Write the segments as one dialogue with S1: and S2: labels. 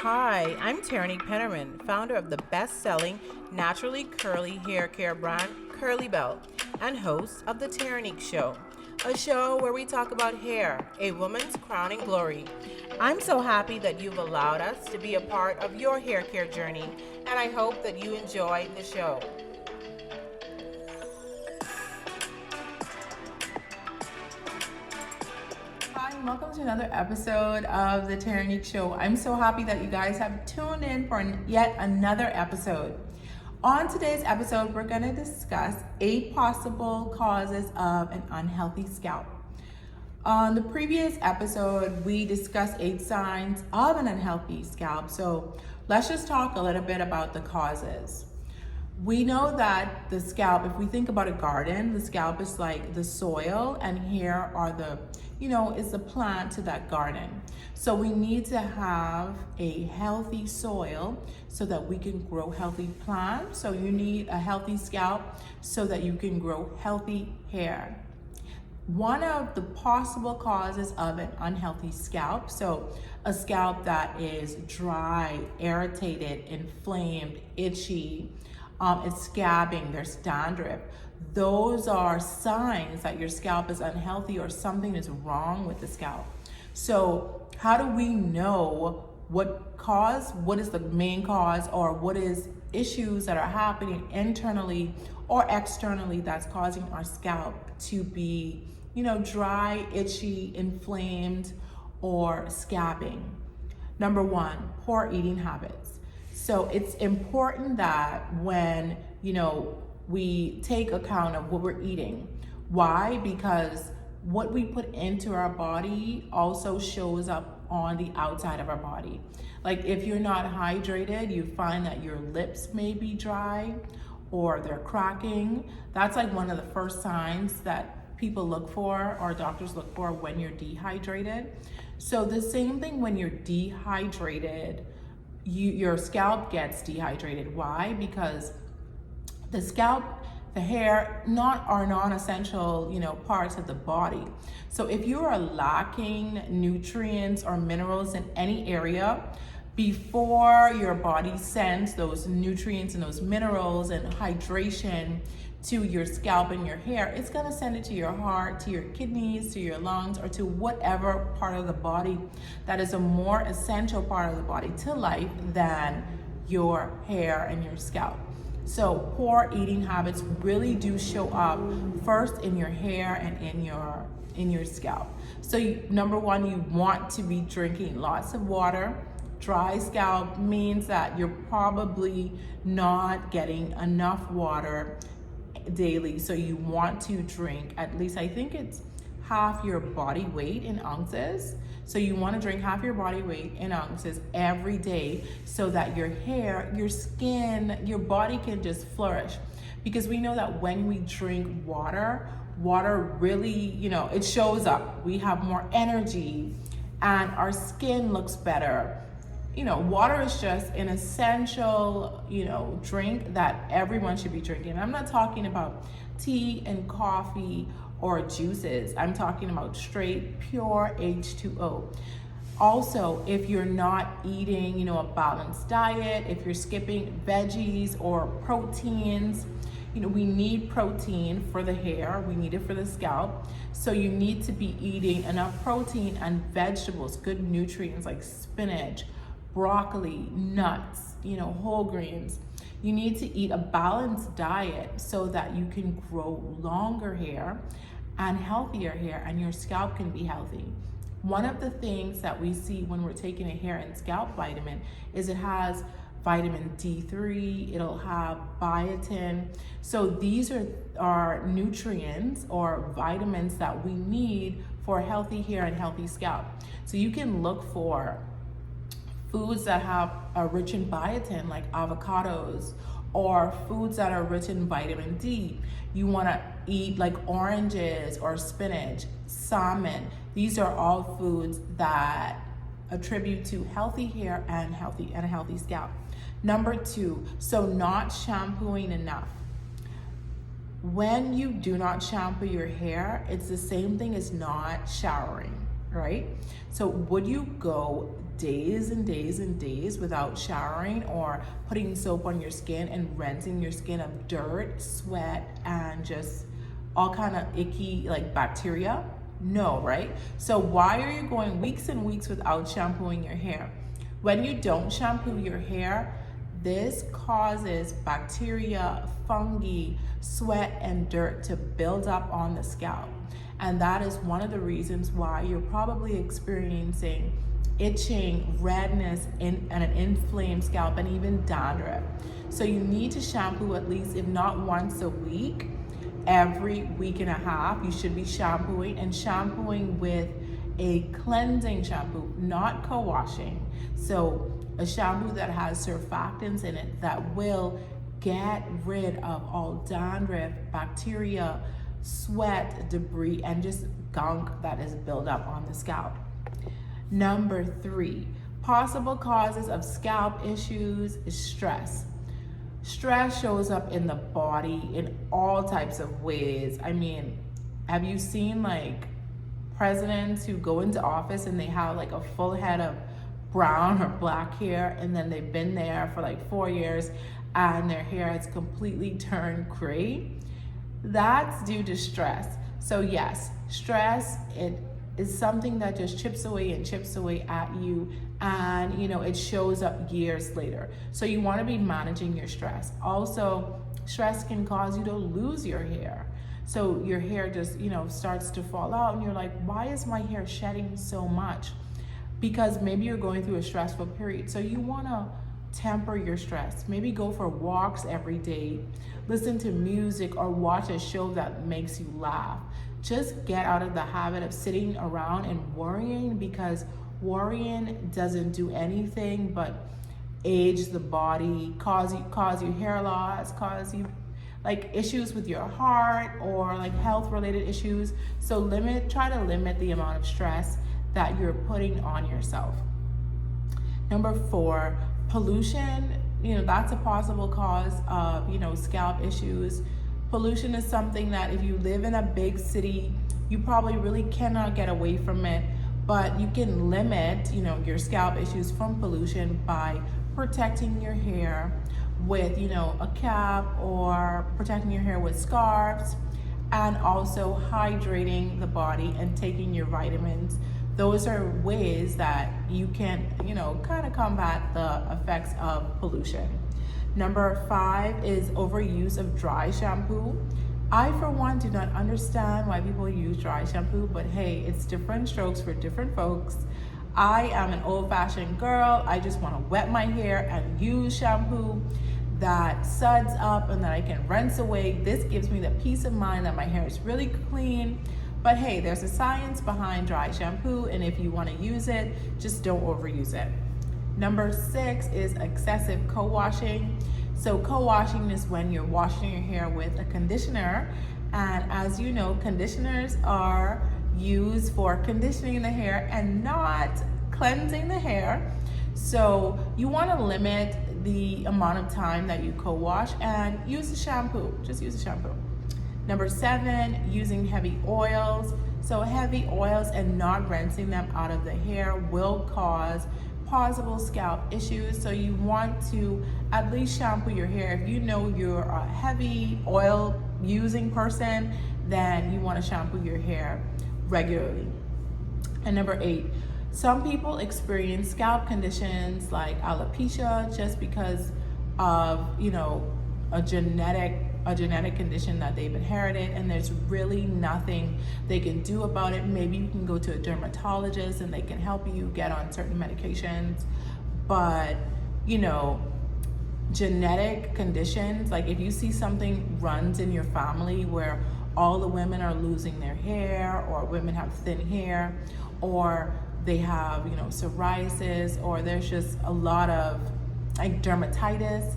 S1: Hi, I'm Terrinique Pennerman, founder of the best-selling naturally curly hair care brand Kurlee Belle and host of the Terrinique Show, a show where we talk about hair, a woman's crowning glory. I'm so happy that you've allowed us to be a part of your hair care journey, and I hope that you enjoy the show. Hi, and welcome to another episode of the Terrinique Show. I'm so happy that you guys have tuned in for yet another episode. On today's episode, we're going to discuss 8 possible causes of an unhealthy scalp. On the previous episode, we discussed 8 signs of an unhealthy scalp. So let's just talk a little bit about the causes. We know that the scalp, if we think about a garden, the scalp is like the soil and hair are is the plant to that garden. So we need to have a healthy soil so that we can grow healthy plants. So you need a healthy scalp so that you can grow healthy hair. One of the possible causes of an unhealthy scalp, so a scalp that is dry, irritated, inflamed, itchy, it's scabbing, there's dandruff. Those are signs that your scalp is unhealthy or something is wrong with the scalp. So how do we know what is the main cause, or what is issues that are happening internally or externally that's causing our scalp to be, dry, itchy, inflamed, or scabbing? Number 1, poor eating habits. So it's important that when, we take account of what we're eating. Why? Because what we put into our body also shows up on the outside of our body. Like if you're not hydrated, you find that your lips may be dry or they're cracking. That's like one of the first signs that people look for, or doctors look for, when you're dehydrated. So the same thing when you're dehydrated, your scalp gets dehydrated. Why? Because the scalp, the hair, are non-essential, parts of the body. So if you are lacking nutrients or minerals in any area, before your body sends those nutrients and those minerals and hydration to your scalp and your hair, it's gonna send it to your heart, to your kidneys, to your lungs, or to whatever part of the body that is a more essential part of the body to life than your hair and your scalp. So poor eating habits really do show up first in your hair and in your scalp. So number 1, you want to be drinking lots of water. Dry scalp means that you're probably not getting enough water daily. So you want to drink at least, I think it's half your body weight in ounces. So you want to drink half your body weight in ounces every day so that your hair, your skin, your body can just flourish. Because we know that when we drink water really, it shows up. We have more energy and our skin looks better. Water is just an essential, drink that everyone should be drinking. I'm not talking about tea and coffee or juices. I'm talking about straight, pure H2O. Also, if you're not eating, a balanced diet, if you're skipping veggies or proteins, we need protein for the hair, we need it for the scalp. So you need to be eating enough protein and vegetables, good nutrients like spinach, broccoli, nuts, whole grains. You need to eat a balanced diet so that you can grow longer hair and healthier hair, and your scalp can be healthy. One of the things that we see when we're taking a hair and scalp vitamin is it has vitamin D3, it'll have biotin. So these are nutrients or vitamins that we need for healthy hair and healthy scalp. So you can look for foods that have are rich in biotin, like avocados, or foods that are rich in vitamin D. You want to eat like oranges or spinach, salmon. These are all foods that attribute to healthy hair and a healthy scalp. Number 2, so not shampooing enough. When you do not shampoo your hair, it's the same thing as not showering, right? So would you go days and days and days without showering or putting soap on your skin and rinsing your skin of dirt, sweat, and just all kind of icky like bacteria? No, right? So why are you going weeks and weeks without shampooing your hair? When you don't shampoo your hair, this causes bacteria, fungi, sweat, and dirt to build up on the scalp. And that is one of the reasons why you're probably experiencing itching, redness, and an inflamed scalp, and even dandruff. So you need to shampoo at least, if not once a week, every week and a half. You should be shampooing, and shampooing with a cleansing shampoo, not co-washing. So a shampoo that has surfactants in it that will get rid of all dandruff, bacteria, sweat, debris, and just gunk that is built up on the scalp. Number 3, possible causes of scalp issues is stress. Stress shows up in the body in all types of ways. I mean, have you seen like presidents who go into office and they have like a full head of brown or black hair, and then they've been there for like 4 years and their hair has completely turned gray? That's due to stress. So yes, stress, it is something that just chips away and chips away at you, and you know, it shows up years later. So you want to be managing your stress. Also, stress can cause you to lose your hair. So your hair just, you know, starts to fall out and you're like, why is my hair shedding so much? Because maybe you're going through a stressful period. So you want to temper your stress. Maybe go for walks every day, listen to music, or watch a show that makes you laugh. Just get out of the habit of sitting around and worrying, because worrying doesn't do anything but age the body, cause you hair loss, cause you like issues with your heart or like health related issues. So try to limit the amount of stress that you're putting on yourself. Number 4, pollution. You know, that's a possible cause of, you know, scalp issues. Pollution is something that if you live in a big city, you probably really cannot get away from it, but you can limit, you know, your scalp issues from pollution by protecting your hair with, you know, a cap, or protecting your hair with scarves, and also hydrating the body and taking your vitamins. Those are ways that you can, you know, kind of combat the effects of pollution. Number 5 is overuse of dry shampoo. I, for one, do not understand why people use dry shampoo, but hey, it's different strokes for different folks. I am an old-fashioned girl. I just want to wet my hair and use shampoo that suds up and that I can rinse away. This gives me the peace of mind that my hair is really clean. But hey, there's a science behind dry shampoo, and if you want to use it, just don't overuse it. Number 6 is excessive co-washing. So co-washing is when you're washing your hair with a conditioner, and as you know, conditioners are used for conditioning the hair and not cleansing the hair. So you want to limit the amount of time that you co-wash and use the shampoo. Just use the shampoo. Number 7, using heavy oils. So heavy oils and not rinsing them out of the hair will cause possible scalp issues. So you want to at least shampoo your hair. If you know you're a heavy oil using person, then you want to shampoo your hair regularly. And number 8, some people experience scalp conditions like alopecia just because of, you know, a genetic condition that they've inherited, and there's really nothing they can do about it. Maybe you can go to a dermatologist and they can help you get on certain medications, but you know, genetic conditions, like if you see something runs in your family where all the women are losing their hair, or women have thin hair, or they have, you know, psoriasis, or there's just a lot of like dermatitis,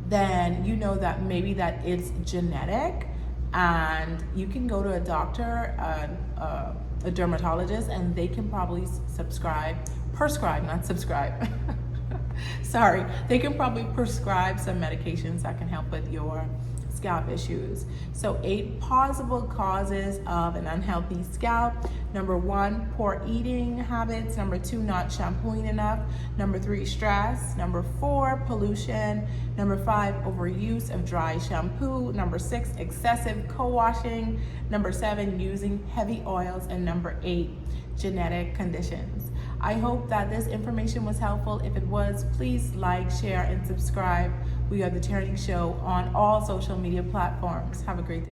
S1: then you know that maybe that it's genetic, and you can go to a doctor, a dermatologist, and they can probably they can probably prescribe some medications that can help with your scalp issues. So 8 possible causes of an unhealthy scalp. Number 1, poor eating habits. Number 2, not shampooing enough. Number 3, stress. Number 4, pollution. Number 5, overuse of dry shampoo. Number 6, excessive co-washing. Number 7, using heavy oils. And number 8, genetic conditions. I hope that this information was helpful. If it was, please like, share, and subscribe. We are the Terrinique Show on all social media platforms. Have a great day.